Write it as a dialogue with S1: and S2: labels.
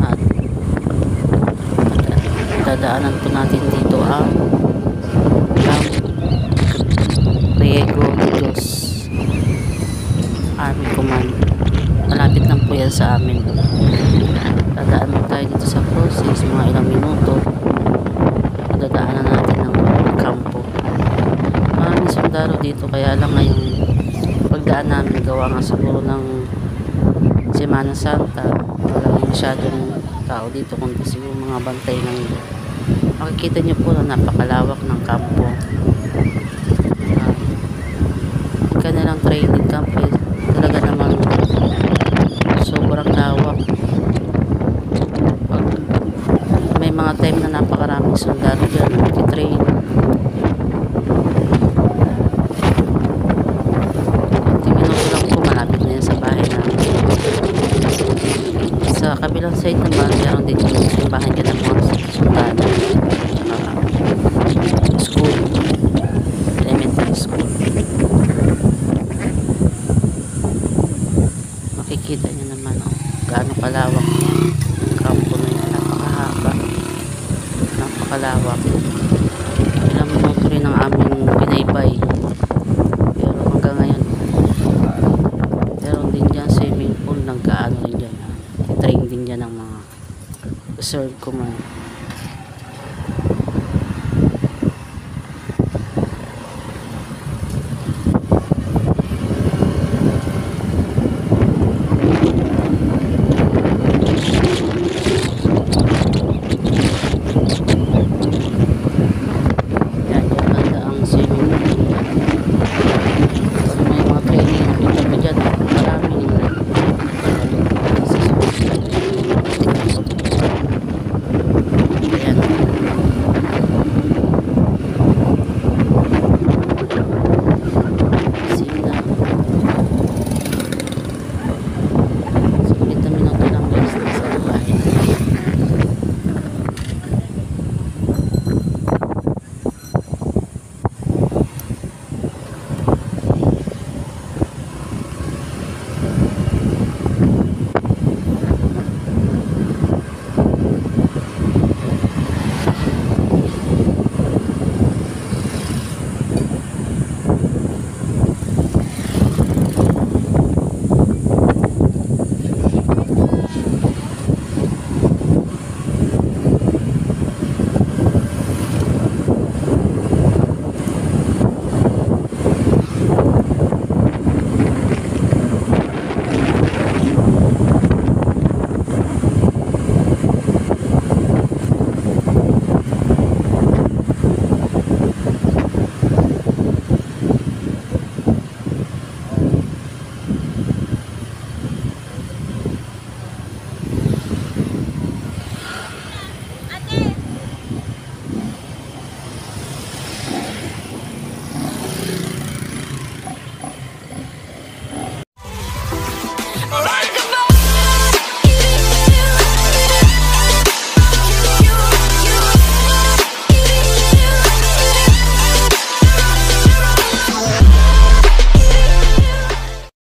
S1: At dadaanan po natin dito ang Camp Riego de Dios Army Command. Malapit lang po yan sa amin. Dadaan mo tayo dito sa process, mga ilang minuto. Dadaanan natin ng kampo. Maraming sundalo dito, kaya lang ngayon pagdaan namin, gawa nga siguro ng Semana Santa, walang masyadong tao dito, kundi siguro mga bantay lang. Makikita nyo po na napakalawak ng kampo. Kanilang training camp talaga naman sobrang lawak. May mga time na napakaraming sundalo dyan nag-train. Minuto lang po, malapit na yan sa bahay namin. Sa kabilang side naman, meron din yung simbahan dyan ng mga sundalo. School, elementary school. Makikita nyo naman gaano kalawak yung kampo na yan. Napakahaba, napakalawak. Ilang minuto rin ang aming binaybay, pero hanggang ngayon meron din dyan swimming pool, nagkaano rin dyan, train din dyan ng mga reserve command.